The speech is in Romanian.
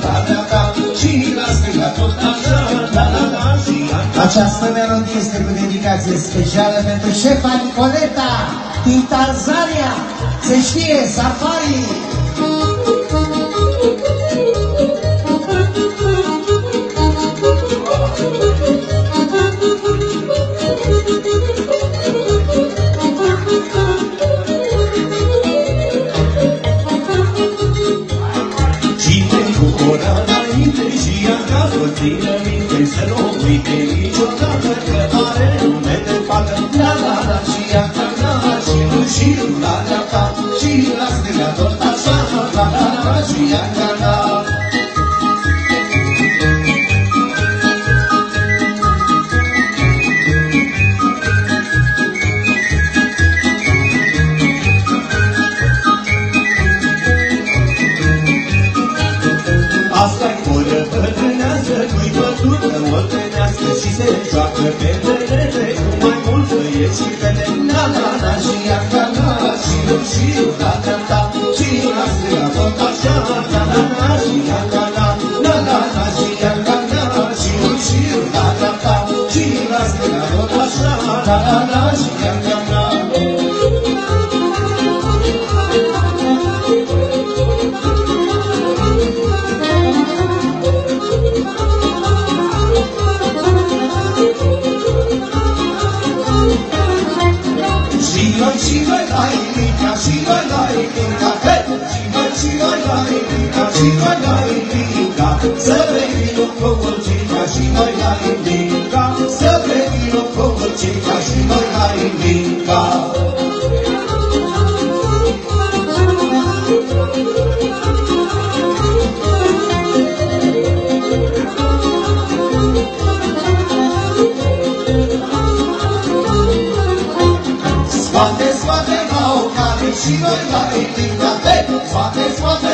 la dreapta și la stânga tot așa, la la la și așa. Această melodie este cu dedicație specială pentru șefa Nicoleta din Tanzania. Se știe, Safari! Ține minte să nu uite niciodată că are nume de fată. La la la și iată la și nu și la dreapta și la stânga tot așa. La la la și iată la. Și se joacă pe perete cu mai mult băieți și fete. La la la și iarca la și nu și la dreapta și la stânga tot așa. La la la și iarca la la la la și iarca la și nu și la dreapta și la stânga tot așa. La la la și iarca la. Și vai la Ilica, și vai la Ilica, și vai la Ilica, și vai la Ilica, să vrei vino cu Urcica, și vai la Ilica, să vrei vino cu Urcica, și vai la Ilica. Spate, spate, la o care și noi la Ilica, spate, spate,